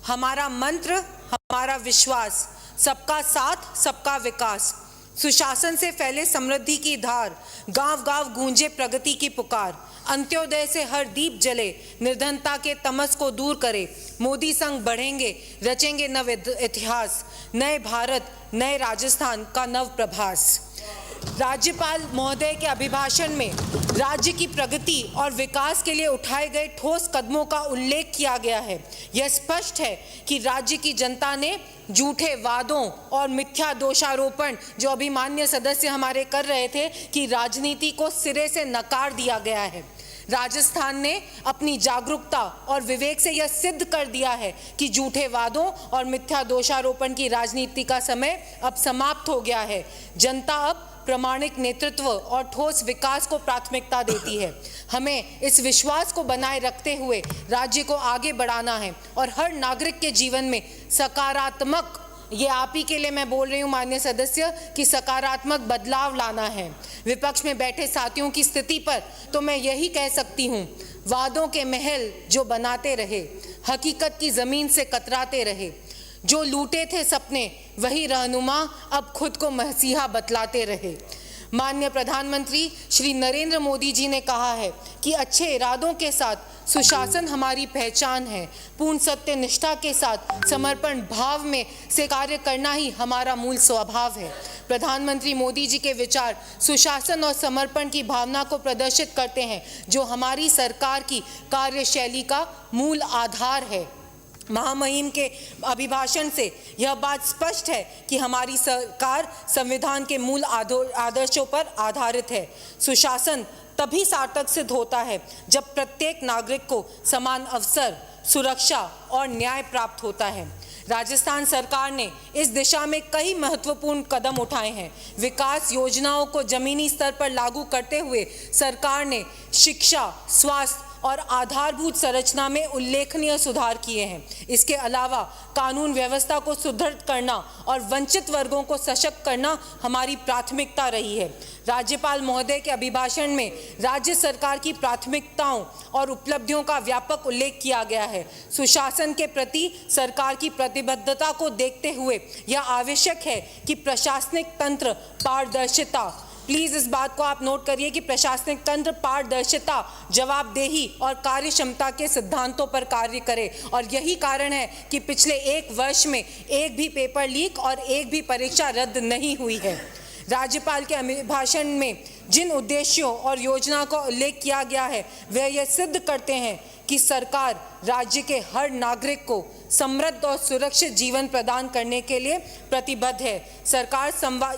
हमारा मंत्र, हमारा विश्वास, सबका साथ, सबका विकास। सुशासन से फैले समृद्धि की धार, गांव-गांव गूंजे प्रगति की पुकार। अंत्योदय से हर दीप जले, निर्धनता के तमस को दूर करे। मोदी संग बढ़ेंगे, रचेंगे नव इतिहास, नए भारत, नए राजस्थान का नव प्रभास। राज्यपाल महोदय के अभिभाषण में राज्य की प्रगति और विकास के लिए उठाए गए ठोस कदमों का उल्लेख किया गया है। यह स्पष्ट है कि राज्य की जनता ने झूठे वादों और मिथ्या दोषारोपण जो अभिमान्य सदस्य हमारे कर रहे थे कि राजनीति को सिरे से नकार दिया गया है। राजस्थान ने अपनी जागरूकता और विवेक से यह सिद्ध कर दिया है कि झूठे वादों और मिथ्या दोषारोपण की राजनीति का समय अब समाप्त हो गया है। जनता अब प्रामाणिक नेतृत्व और ठोस विकास को प्राथमिकता देती है। हमें इस विश्वास को बनाए रखते हुए राज्य को आगे बढ़ाना है और हर नागरिक के जीवन में सकारात्मक, ये आप ही के लिए मैं बोल रही हूँ माननीय सदस्य, कि सकारात्मक बदलाव लाना है। विपक्ष में बैठे साथियों की स्थिति पर तो मैं यही कह सकती हूँ, वादों के महल जो बनाते रहे, हकीकत की जमीन से कतराते रहे। जो लूटे थे सपने वही रहनुमा अब खुद को मसीहा बतलाते रहे। माननीय प्रधानमंत्री श्री नरेंद्र मोदी जी ने कहा है कि अच्छे इरादों के साथ सुशासन हमारी पहचान है। पूर्ण सत्य निष्ठा के साथ समर्पण भाव में से कार्य करना ही हमारा मूल स्वभाव है। प्रधानमंत्री मोदी जी के विचार सुशासन और समर्पण की भावना को प्रदर्शित करते हैं, जो हमारी सरकार की कार्यशैली का मूल आधार है। महामहिम के अभिभाषण से यह बात स्पष्ट है कि हमारी सरकार संविधान के मूल आदर्शों पर आधारित है। सुशासन तभी सार्थक सिद्ध होता है जब प्रत्येक नागरिक को समान अवसर, सुरक्षा और न्याय प्राप्त होता है। राजस्थान सरकार ने इस दिशा में कई महत्वपूर्ण कदम उठाए हैं। विकास योजनाओं को जमीनी स्तर पर लागू करते हुए सरकार ने शिक्षा, स्वास्थ्य और आधारभूत संरचना में उल्लेखनीय सुधार किए हैं। इसके अलावा कानून व्यवस्था को सुदृढ़ करना और वंचित वर्गों को सशक्त करना हमारी प्राथमिकता रही है। राज्यपाल महोदय के अभिभाषण में राज्य सरकार की प्राथमिकताओं और उपलब्धियों का व्यापक उल्लेख किया गया है। सुशासन के प्रति सरकार की प्रतिबद्धता को देखते हुए यह आवश्यक है कि प्रशासनिक तंत्र पारदर्शिता, प्लीज इस बात को आप नोट करिए कि प्रशासनिक तंत्र पारदर्शिता, जवाबदेही और कार्य क्षमता के सिद्धांतों पर कार्य करे। और यही कारण है कि पिछले एक वर्ष में एक भी पेपर लीक और एक भी परीक्षा रद्द नहीं हुई है। राज्यपाल के अभिभाषण में जिन उद्देश्यों और योजना का उल्लेख किया गया है वे यह सिद्ध करते हैं कि सरकार राज्य के हर नागरिक को समृद्ध और सुरक्षित जीवन प्रदान करने के लिए प्रतिबद्ध है। सरकार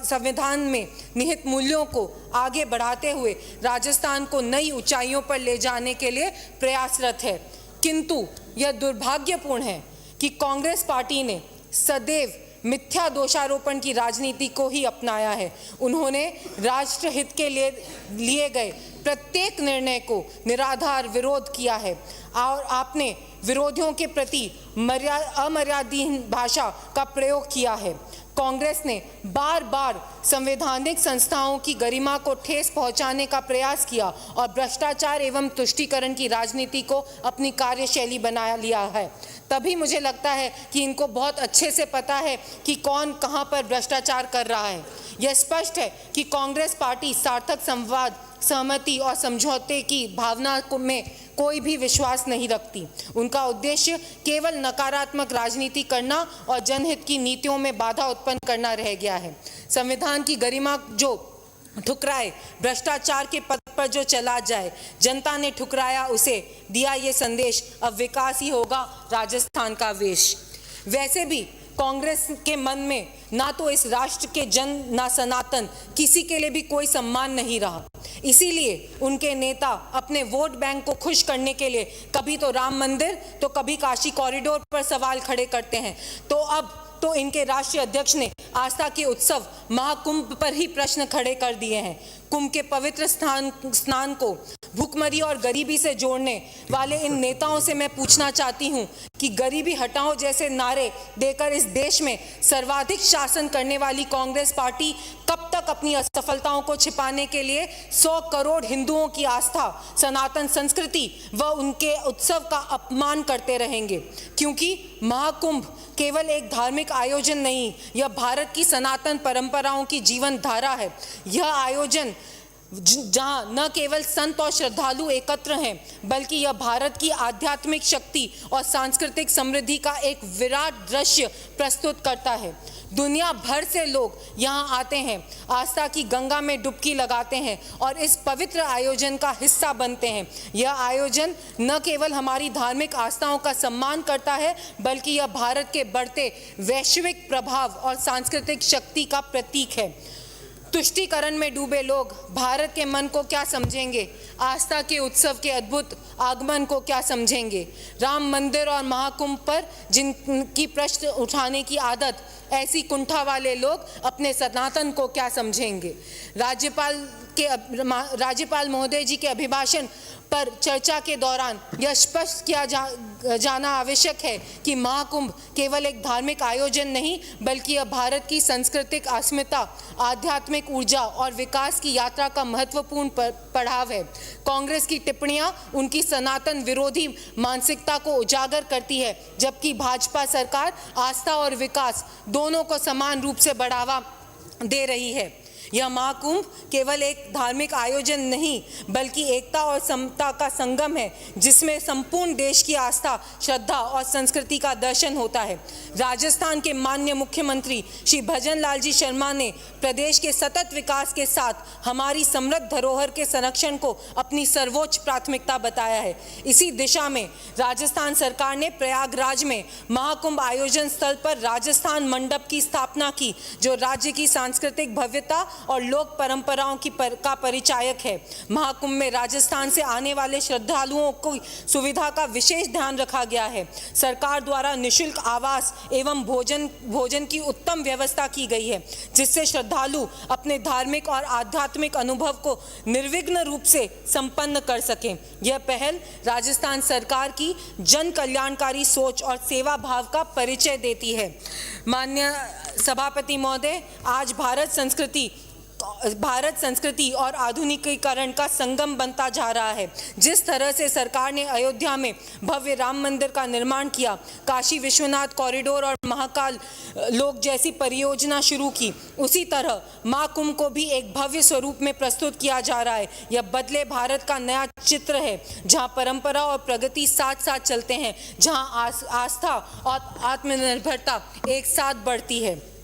संविधान में निहित मूल्यों को आगे बढ़ाते हुए राजस्थान को नई ऊंचाइयों पर ले जाने के लिए प्रयासरत है। किंतु यह दुर्भाग्यपूर्ण है कि कांग्रेस पार्टी ने सदैव मिथ्या दोषारोपण की राजनीति को ही अपनाया है। उन्होंने राष्ट्र हित के लिए गए प्रत्येक निर्णय को निराधार विरोध किया है और आपने विरोधियों के प्रति अमर्यादीन भाषा का प्रयोग किया है। कांग्रेस ने बार बार संवैधानिक संस्थाओं की गरिमा को ठेस पहुंचाने का प्रयास किया और भ्रष्टाचार एवं तुष्टीकरण की राजनीति को अपनी कार्यशैली बना लिया है। तभी मुझे लगता है कि इनको बहुत अच्छे से पता है कि कौन कहां पर भ्रष्टाचार कर रहा है। यह स्पष्ट है कि कांग्रेस पार्टी सार्थक संवाद, सहमति और समझौते की भावना में कोई भी विश्वास नहीं रखती। उनका उद्देश्य केवल नकारात्मक राजनीति करना और जनहित की नीतियों में बाधा उत्पन्न करना रह गया है। संविधान की गरिमा जो ठुकराए, भ्रष्टाचार के पथ पर जो चला जाए, जनता ने ठुकराया उसे, दिया ये संदेश, अब विकास ही होगा राजस्थान का वेश। वैसे भी कांग्रेस के मन में ना तो इस राष्ट्र के जन, ना सनातन, किसी के लिए भी कोई सम्मान नहीं रहा। इसीलिए उनके नेता अपने वोट बैंक को खुश करने के लिए कभी तो राम मंदिर तो कभी काशी कॉरिडोर पर सवाल खड़े करते हैं। तो अब तो इनके राष्ट्रीय अध्यक्ष ने आस्था के उत्सव महाकुंभ पर ही प्रश्न खड़े कर दिए हैं। कुंभ के पवित्र स्नान को भूखमरी और गरीबी से जोड़ने वाले इन नेताओं से मैं पूछना चाहती हूं कि गरीबी हटाओ जैसे नारे देकर इस देश में सर्वाधिक शासन करने वाली कांग्रेस पार्टी कब तक अपनी असफलताओं को छिपाने के लिए 100 करोड़ हिंदुओं की आस्था, सनातन संस्कृति व उनके उत्सव का अपमान करते रहेंगे? क्योंकि महाकुंभ केवल एक धार्मिक आयोजन नहीं, यह भारत की सनातन परंपराओं की जीवन धारा है। यह आयोजन जहां न केवल संत और श्रद्धालु एकत्र हैं, बल्कि यह भारत की आध्यात्मिक शक्ति और सांस्कृतिक समृद्धि का एक विराट दृश्य प्रस्तुत करता है। दुनिया भर से लोग यहां आते हैं, आस्था की गंगा में डुबकी लगाते हैं और इस पवित्र आयोजन का हिस्सा बनते हैं। यह आयोजन न केवल हमारी धार्मिक आस्थाओं का सम्मान करता है, बल्कि यह भारत के बढ़ते वैश्विक प्रभाव और सांस्कृतिक शक्ति का प्रतीक है। तुष्टीकरण में डूबे लोग भारत के मन को क्या समझेंगे? आस्था के उत्सव के अद्भुत आगमन को क्या समझेंगे? राम मंदिर और महाकुंभ पर जिनकी प्रश्न उठाने की आदत ऐसी कुंठा वाले लोग अपने सनातन को क्या समझेंगे? राज्यपाल महोदय जी के अभिभाषण पर चर्चा के दौरान यह स्पष्ट किया जाना आवश्यक है कि महाकुंभ केवल एक धार्मिक आयोजन नहीं, बल्कि यह भारत की सांस्कृतिक अस्मिता, आध्यात्मिक ऊर्जा और विकास की यात्रा का महत्वपूर्ण पड़ाव है। कांग्रेस की टिप्पणियां उनकी सनातन विरोधी मानसिकता को उजागर करती है, जबकि भाजपा सरकार आस्था और विकास दोनों को समान रूप से बढ़ावा दे रही है। यह महाकुंभ केवल एक धार्मिक आयोजन नहीं, बल्कि एकता और समता का संगम है, जिसमें संपूर्ण देश की आस्था, श्रद्धा और संस्कृति का दर्शन होता है। राजस्थान के माननीय मुख्यमंत्री श्री भजन लाल जी शर्मा ने प्रदेश के सतत विकास के साथ हमारी समृद्ध धरोहर के संरक्षण को अपनी सर्वोच्च प्राथमिकता बताया है। इसी दिशा में राजस्थान सरकार ने प्रयागराज में महाकुंभ आयोजन स्थल पर राजस्थान मंडप की स्थापना की, जो राज्य की सांस्कृतिक भव्यता और लोक परंपराओं का परिचायक है। महाकुंभ में राजस्थान से आने वाले श्रद्धालुओं को सुविधा का विशेष ध्यान रखा गया है। सरकार द्वारा निःशुल्क आवास एवं भोजन की उत्तम व्यवस्था की गई है, जिससे श्रद्धालु अपने धार्मिक और आध्यात्मिक अनुभव को निर्विघ्न रूप से संपन्न कर सकें। यह पहल राजस्थान सरकार की जन कल्याणकारी सोच और सेवा भाव का परिचय देती है। माननीय सभापति महोदय, आज भारत संस्कृति और आधुनिकीकरण का संगम बनता जा रहा है। जिस तरह से सरकार ने अयोध्या में भव्य राम मंदिर का निर्माण किया, काशी विश्वनाथ कॉरिडोर और महाकाल लोक जैसी परियोजना शुरू की, उसी तरह महाकुंभ को भी एक भव्य स्वरूप में प्रस्तुत किया जा रहा है। यह बदले भारत का नया चित्र है, जहां परंपरा और प्रगति साथ साथ चलते हैं, जहां आस्था और आत्मनिर्भरता एक साथ बढ़ती है।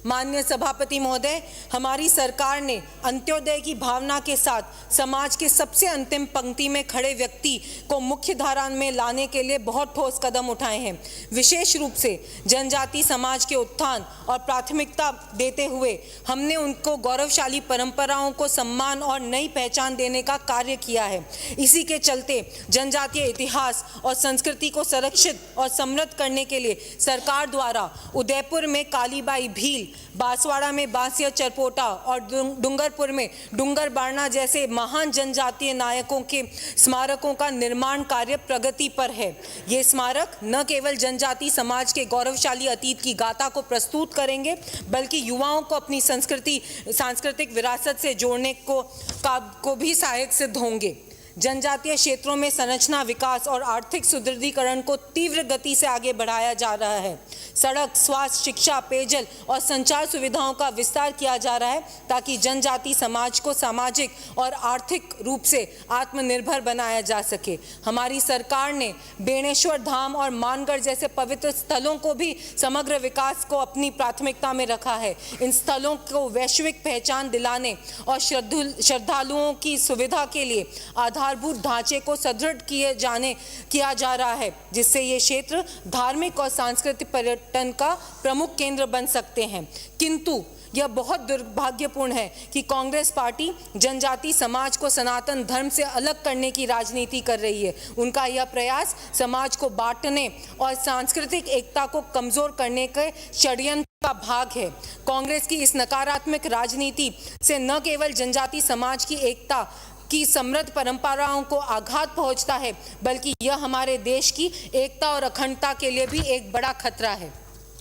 माननीय सभापति महोदय, हमारी सरकार ने अंत्योदय की भावना के साथ समाज के सबसे अंतिम पंक्ति में खड़े व्यक्ति को मुख्य धारा में लाने के लिए बहुत ठोस कदम उठाए हैं। विशेष रूप से जनजाति समाज के उत्थान और प्राथमिकता देते हुए हमने उनको गौरवशाली परंपराओं को सम्मान और नई पहचान देने का कार्य किया है। इसी के चलते जनजातीय इतिहास और संस्कृति को संरक्षित और समृद्ध करने के लिए सरकार द्वारा उदयपुर में कालीबाई भील, बांसवाड़ा में बांसिया चरपोटा और डूंगरपुर में डूंगर बारना जैसे महान जनजातीय नायकों के स्मारकों का निर्माण कार्य प्रगति पर है। ये स्मारक न केवल जनजाति समाज के गौरवशाली अतीत की गाथा को प्रस्तुत करेंगे, बल्कि युवाओं को अपनी सांस्कृतिक विरासत से जोड़ने को भी सहायक सिद्ध होंगे। जनजातीय क्षेत्रों में संरचना विकास और आर्थिक सुदृढ़ीकरण को तीव्र गति से आगे बढ़ाया जा रहा है। सड़क, स्वास्थ्य, शिक्षा, पेयजल और संचार सुविधाओं का विस्तार किया जा रहा है, ताकि जनजाति समाज को सामाजिक और आर्थिक रूप से आत्मनिर्भर बनाया जा सके। हमारी सरकार ने बेणेश्वर धाम और मानगढ़ जैसे पवित्र स्थलों को भी समग्र विकास को अपनी प्राथमिकता में रखा है। इन स्थलों को वैश्विक पहचान दिलाने और श्रद्धालुओं की सुविधा के लिए आधारभूत ढांचे को सुदृढ़ किया जा रहा है, जिससे ये क्षेत्र धार्मिक और सांस्कृतिक पर्यटन का प्रमुख केंद्र बन सकते हैं। किंतु यह बहुत दुर्भाग्यपूर्ण है कि कांग्रेस पार्टी जनजाति समाज को सनातन धर्म से अलग करने की राजनीति कर रही है। उनका यह प्रयास समाज को बांटने और सांस्कृतिक एकता को कमजोर करने के षड्यंत्र का भाग है। कांग्रेस की इस नकारात्मक राजनीति से न केवल जनजाति समाज की एकता की समृद्ध परंपराओं को आघात पहुंचता है, बल्कि यह हमारे देश की एकता और अखंडता के लिए भी एक बड़ा खतरा है।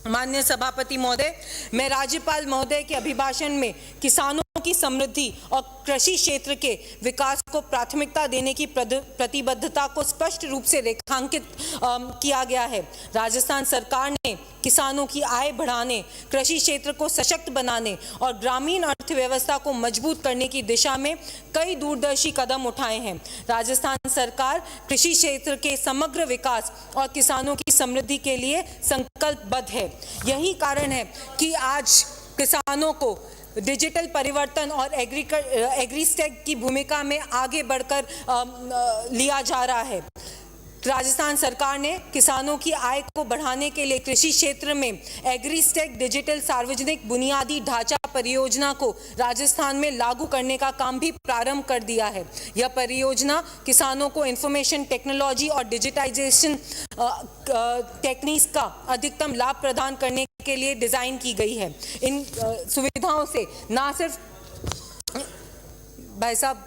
माननीय सभापति महोदय, मैं राज्यपाल महोदय के अभिभाषण में किसानों की समृद्धि और कृषि क्षेत्र के विकास को प्राथमिकता देने की प्रतिबद्धता को स्पष्ट रूप से रेखांकित किया गया है। राजस्थान सरकार ने किसानों की आय बढ़ाने, कृषि क्षेत्र को सशक्त बनाने और ग्रामीण अर्थव्यवस्था को मजबूत करने की दिशा में कई दूरदर्शी कदम उठाए हैं। राजस्थान सरकार कृषि क्षेत्र के समग्र विकास और किसानों की समृद्धि के लिए संकल्पबद्ध है। यही कारण है कि आज किसानों को डिजिटल परिवर्तन और एग्रीस्टेक की भूमिका में आगे बढ़कर लिया जा रहा है। राजस्थान सरकार ने किसानों की आय को बढ़ाने के लिए कृषि क्षेत्र में एग्रीस्टेक डिजिटल सार्वजनिक बुनियादी ढांचा परियोजना को राजस्थान में लागू करने का काम भी प्रारंभ कर दिया है। यह परियोजना किसानों को इंफॉर्मेशन टेक्नोलॉजी और डिजिटाइजेशन टेक्निक्स का अधिकतम लाभ प्रदान करने के लिए डिजाइन की गई है। इन सुविधाओं से ना सिर्फ भाई साहब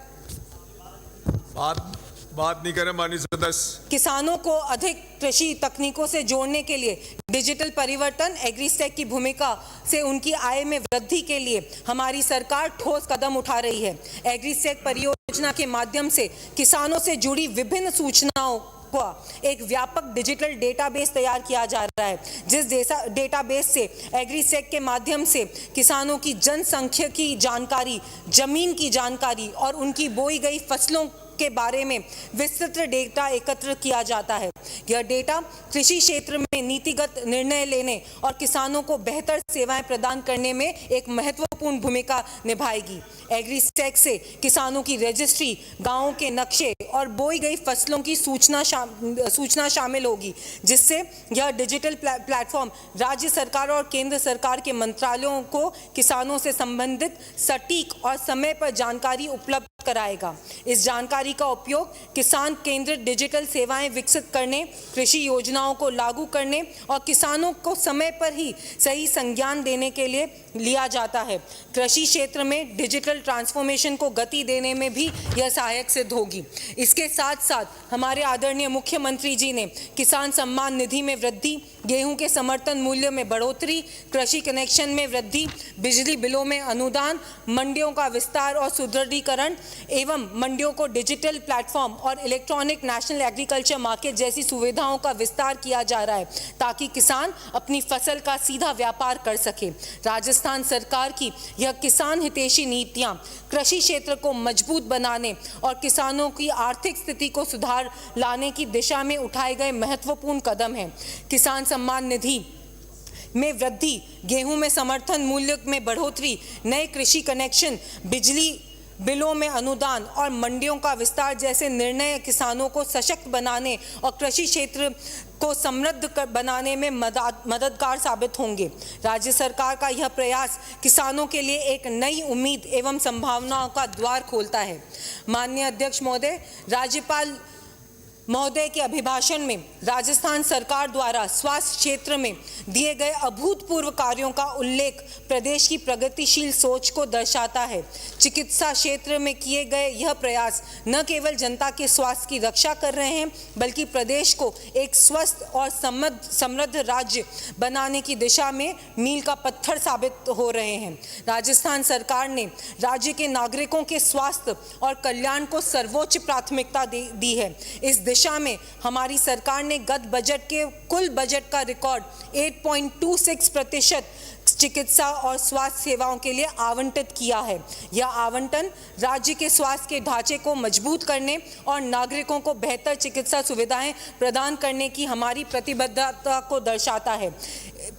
बात नहीं करें माननीय सदस्य। किसानों को अधिक कृषि तकनीकों से जोड़ने के लिए डिजिटल परिवर्तन, एग्रीस्टेक की भूमिका से उनकी आय में वृद्धि के लिए हमारी सरकार ठोस कदम उठा रही है। एग्रीस्टेक परियोजना के माध्यम से किसानों से जुड़ी विभिन्न सूचनाओं का एक व्यापक डिजिटल डेटाबेस तैयार किया जा रहा है, जिस डेटाबेस से एग्रीस्टेक के माध्यम से किसानों की जनसंख्या की जानकारी, जमीन की जानकारी और उनकी बोई गई फसलों के बारे में विस्तृत डेटा एकत्र किया जाता है। यह डेटा कृषि क्षेत्र में नीतिगत निर्णय लेने और किसानों को बेहतर सेवाएं प्रदान करने में एक महत्वपूर्ण भूमिका निभाएगी। एग्रीस्टेक से किसानों की रजिस्ट्री, गांवों के नक्शे और बोई गई फसलों की सूचना शामिल होगी, जिससे यह डिजिटल प्लेटफॉर्म राज्य सरकार और केंद्र सरकार के मंत्रालयों को किसानों से संबंधित सटीक और समय पर जानकारी उपलब्ध कराएगा। इस जानकारी का उपयोग किसान केंद्रित डिजिटल सेवाएं विकसित करने, कृषि योजनाओं को लागू करने और किसानों को समय पर ही सही संज्ञान देने के लिए लिया जाता है। कृषि क्षेत्र में डिजिटल ट्रांसफॉर्मेशन को गति देने में भी यह सहायक सिद्ध होगी। इसके साथ साथ हमारे आदरणीय मुख्यमंत्री जी ने किसान सम्मान निधि में वृद्धि, गेहूं के समर्थन मूल्य में बढ़ोतरी, कृषि कनेक्शन में वृद्धि, बिजली बिलों में अनुदान, मंडियों का विस्तार और सुदृढ़ीकरण एवं मंडियों को डिजिटल प्लेटफॉर्म और इलेक्ट्रॉनिक नेशनल एग्रीकल्चर मार्केट जैसी सुविधाओं का विस्तार किया जा रहा है, ताकि किसान अपनी फसल का सीधा व्यापार कर सके। राजस्थान सरकार की यह किसान हितैषी नीतियां कृषि क्षेत्र को मजबूत बनाने और किसानों की आर्थिक स्थिति को सुधार लाने की दिशा में उठाए गए महत्वपूर्ण कदम हैं। किसान सम्मान निधि में वृद्धि, गेहूं में समर्थन मूल्य में बढ़ोतरी, नए कृषि कनेक्शन, बिजली बिलों में अनुदान और मंडियों का विस्तार जैसे निर्णय किसानों को सशक्त बनाने और कृषि क्षेत्र को समृद्ध बनाने में मददगार साबित होंगे। राज्य सरकार का यह प्रयास किसानों के लिए एक नई उम्मीद एवं संभावनाओं का द्वार खोलता है। माननीय अध्यक्ष महोदय, राज्यपाल महोदय के अभिभाषण में राजस्थान सरकार द्वारा स्वास्थ्य क्षेत्र में दिए गए अभूतपूर्व कार्यों का उल्लेख प्रदेश की प्रगतिशील सोच को दर्शाता है। चिकित्सा क्षेत्र में किए गए यह प्रयास न केवल जनता के स्वास्थ्य की रक्षा कर रहे हैं, बल्कि प्रदेश को एक स्वस्थ और समृद्ध राज्य बनाने की दिशा में मील का पत्थर साबित हो रहे हैं। राजस्थान सरकार ने राज्य के नागरिकों के स्वास्थ्य और कल्याण को सर्वोच्च प्राथमिकता दी है। इस दिशा में हमारी सरकार ने गत बजट के कुल बजट का रिकॉर्ड 8.26% चिकित्सा और स्वास्थ्य सेवाओं के लिए आवंटित किया है। यह आवंटन राज्य के स्वास्थ्य के ढांचे को मजबूत करने और नागरिकों को बेहतर चिकित्सा सुविधाएं प्रदान करने की हमारी प्रतिबद्धता को दर्शाता है।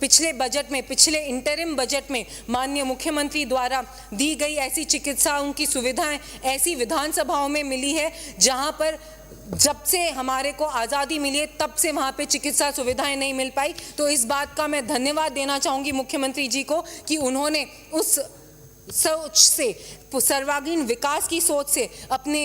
पिछले इंटरिम बजट में माननीय मुख्यमंत्री द्वारा दी गई ऐसी चिकित्साओं की सुविधाएं ऐसी विधानसभाओं में मिली है जहां पर जब से हमारे को आज़ादी मिली है तब से वहाँ पे चिकित्सा सुविधाएं नहीं मिल पाई। तो इस बात का मैं धन्यवाद देना चाहूँगी मुख्यमंत्री जी को कि उन्होंने उस सोच से, सर्वांगीण विकास की सोच से अपने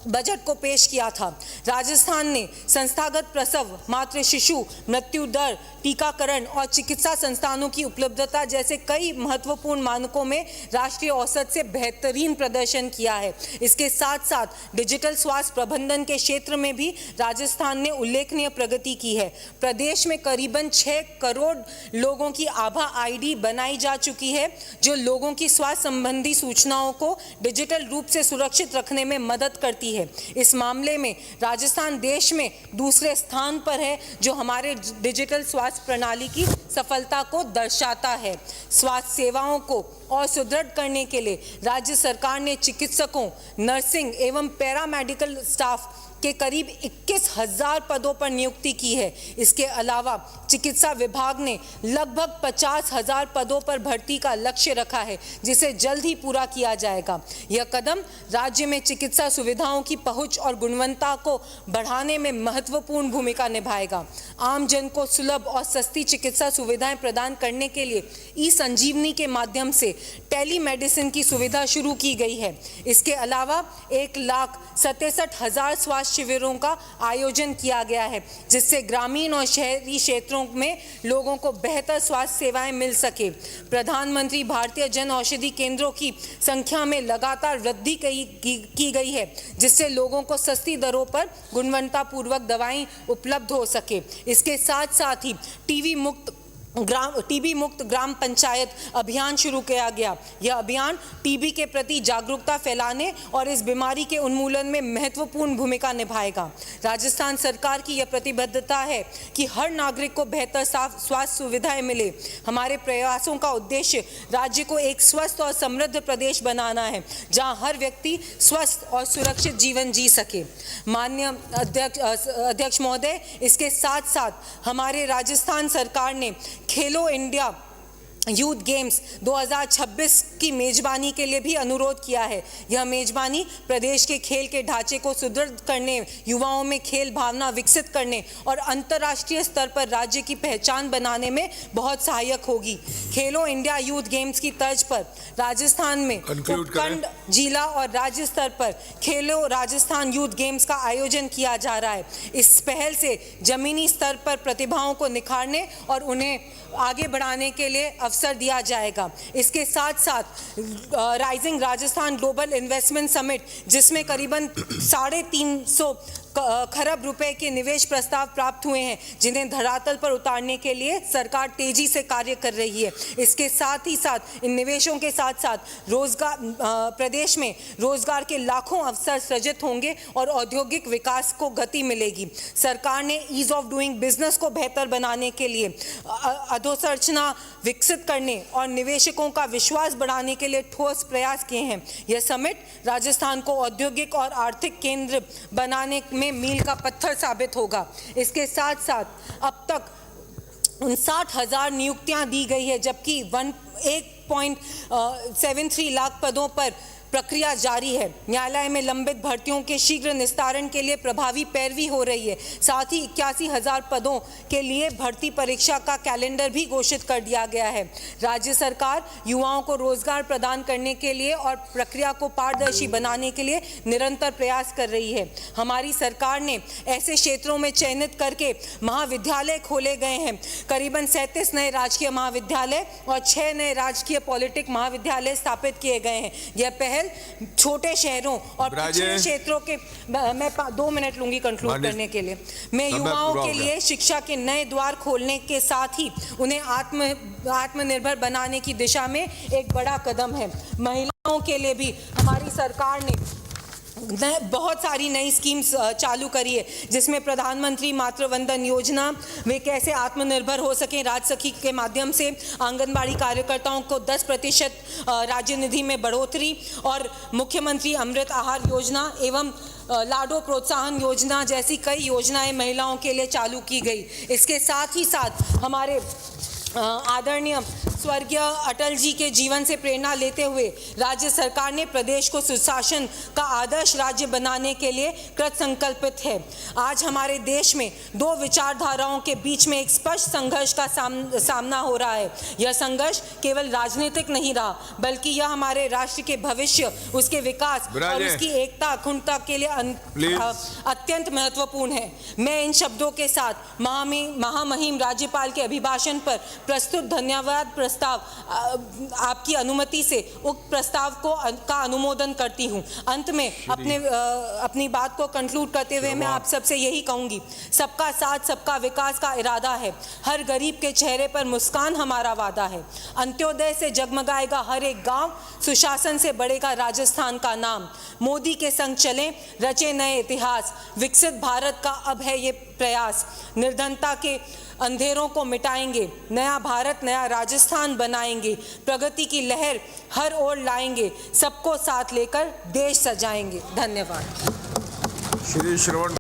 बजट को पेश किया था। राजस्थान ने संस्थागत प्रसव, मातृ शिशु मृत्यु दर, टीकाकरण और चिकित्सा संस्थानों की उपलब्धता जैसे कई महत्वपूर्ण मानकों में राष्ट्रीय औसत से बेहतरीन प्रदर्शन किया है। इसके साथ साथ डिजिटल स्वास्थ्य प्रबंधन के क्षेत्र में भी राजस्थान ने उल्लेखनीय प्रगति की है। प्रदेश में करीबन 6 करोड़ लोगों की आभा आईडी बनाई जा चुकी है, जो लोगों की स्वास्थ्य संबंधी सूचनाओं को डिजिटल रूप से सुरक्षित रखने में मदद करती है। इस मामले में राजस्थान देश में दूसरे स्थान पर है, जो हमारे डिजिटल स्वास्थ्य प्रणाली की सफलता को दर्शाता है। स्वास्थ्य सेवाओं को और सुदृढ़ करने के लिए राज्य सरकार ने चिकित्सकों, नर्सिंग एवं पैरामेडिकल स्टाफ के करीब 21,000 पदों पर नियुक्ति की है। इसके अलावा चिकित्सा विभाग ने लगभग 50,000 पदों पर भर्ती का लक्ष्य रखा है, जिसे जल्द ही पूरा किया जाएगा। यह कदम राज्य में चिकित्सा सुविधाओं की पहुंच और गुणवत्ता को बढ़ाने में महत्वपूर्ण भूमिका निभाएगा। आम जन को सुलभ और सस्ती चिकित्सा सुविधाएं प्रदान करने के लिए ई-संजीवनी के माध्यम से टेलीमेडिसिन की सुविधा शुरू की गई है। इसके अलावा 1,67,000 स्वास्थ्य शिविरों का आयोजन किया गया है, जिससे ग्रामीण और शहरी क्षेत्रों में लोगों को बेहतर स्वास्थ्य सेवाएं मिल सके। प्रधानमंत्री भारतीय जन औषधि केंद्रों की संख्या में लगातार वृद्धि की गई है, जिससे लोगों को सस्ती दरों पर गुणवत्तापूर्वक दवाएं उपलब्ध हो सके। इसके साथ साथ ही टीबी मुक्त ग्राम पंचायत अभियान शुरू किया गया। यह अभियान टीबी के प्रति जागरूकता फैलाने और इस बीमारी के उन्मूलन में महत्वपूर्ण भूमिका निभाएगा। राजस्थान सरकार की यह प्रतिबद्धता है कि हर नागरिक को बेहतर स्वास्थ्य सुविधाएं मिले। हमारे प्रयासों का उद्देश्य राज्य को एक स्वस्थ और समृद्ध प्रदेश बनाना है, जहां हर व्यक्ति स्वस्थ और सुरक्षित जीवन जी सके। माननीय अध्यक्ष महोदय, इसके साथ साथ हमारे राजस्थान सरकार ने खेलो इंडिया यूथ गेम्स 2026 की मेजबानी के लिए भी अनुरोध किया है। यह मेजबानी प्रदेश के खेल के ढांचे को सुदृढ़ करने, युवाओं में खेल भावना विकसित करने और अंतर्राष्ट्रीय स्तर पर राज्य की पहचान बनाने में बहुत सहायक होगी। खेलो इंडिया यूथ गेम्स की तर्ज पर राजस्थान में उपखंड, जिला और राज्य स्तर पर खेलो राजस्थान यूथ गेम्स का आयोजन किया जा रहा है। इस पहल से जमीनी स्तर पर प्रतिभाओं को निखारने और उन्हें आगे बढ़ाने के लिए अवसर दिया जाएगा। इसके साथ साथ rising Rajasthan global investment summit, जिसमें करीबन 350 खरब रुपए के निवेश प्रस्ताव प्राप्त हुए हैं, जिन्हें धरातल पर उतारने के लिए सरकार तेजी से कार्य कर रही है। इसके साथ ही साथ इन निवेशों के साथ साथ रोजगार, प्रदेश में रोजगार के लाखों अवसर सृजित होंगे और औद्योगिक विकास को गति मिलेगी। सरकार ने ईज ऑफ डूइंग बिजनेस को बेहतर बनाने के लिए, अधोसंरचना विकसित करने और निवेशकों का विश्वास बढ़ाने के लिए ठोस प्रयास किए हैं। यह समिट राजस्थान को औद्योगिक और आर्थिक केंद्र बनाने में मील का पत्थर साबित होगा। इसके साथ साथ अब तक 59,000 नियुक्तियां दी गई है, जबकि 1.73 लाख पदों पर प्रक्रिया जारी है। न्यायालय में लंबित भर्तियों के शीघ्र निस्तारण के लिए प्रभावी पैरवी हो रही है। साथ ही 81,000 पदों के लिए भर्ती परीक्षा का कैलेंडर भी घोषित कर दिया गया है। राज्य सरकार युवाओं को रोजगार प्रदान करने के लिए और प्रक्रिया को पारदर्शी बनाने के लिए निरंतर प्रयास कर रही है। हमारी सरकार ने ऐसे क्षेत्रों में चयनित करके महाविद्यालय खोले गए हैं। करीबन 37 नए राजकीय महाविद्यालय और 6 नए राजकीय पॉलिटेक्निक महाविद्यालय स्थापित किए गए हैं। यह पहल छोटे शहरों और पिछड़े क्षेत्रों के, मैं 2 मिनट लूंगी कंक्लूड करने के लिए, मैं युवाओं के लिए शिक्षा के नए द्वार खोलने के साथ ही उन्हें आत्मनिर्भर बनाने की दिशा में एक बड़ा कदम है। महिलाओं के लिए भी हमारी सरकार ने बहुत सारी नई स्कीम्स चालू करी है, जिसमें प्रधानमंत्री मातृ वंदन योजना, वे कैसे आत्मनिर्भर हो सकें, राजसखी के माध्यम से आंगनबाड़ी कार्यकर्ताओं को 10% राज्य निधि में बढ़ोतरी और मुख्यमंत्री अमृत आहार योजना एवं लाडो प्रोत्साहन योजना जैसी कई योजनाएं महिलाओं के लिए चालू की गई। इसके साथ ही साथ हमारे आदरणीय स्वर्गीय अटल जी के जीवन से प्रेरणा लेते हुए राज्य सरकार ने प्रदेश को सुशासन का आदर्श राज्य बनाने के लिए कृत संकल्पित है। आज हमारे देश में दो विचारधाराओं के बीच में एक स्पष्ट संघर्ष का सामना हो रहा है। यह संघर्ष केवल राजनीतिक नहीं रहा, बल्कि यह हमारे राष्ट्र के भविष्य, उसके विकास और उसकी एकता, अखंडता के लिए अत्यंत महत्वपूर्ण है। मैं इन शब्दों के साथ महामहिम राज्यपाल के अभिभाषण पर प्रस्तुत धन्यवाद प्रस्ताव आपकी अनुमति से उक्त प्रस्ताव का अनुमोदन करती हूं। अंत में अपनी बात को कंक्लूड करते हुए मैं आप सबसे यही कहूंगी, सबका साथ सबका विकास का इरादा है। हर गरीब के चेहरे पर मुस्कान हमारा वादा है। अंत्योदय से जगमगाएगा हर एक गांव, सुशासन से बढ़ेगा राजस्थान का नाम। मोदी के संग चलें, रचे नए इतिहास, विकसित भारत का अब है ये प्रयास। निर्धनता के अंधेरों को मिटाएंगे, नया भारत नया राजस्थान बनाएंगे, प्रगति की लहर हर ओर लाएंगे, सबको साथ लेकर देश सजाएंगे। धन्यवाद। श्री श्रवण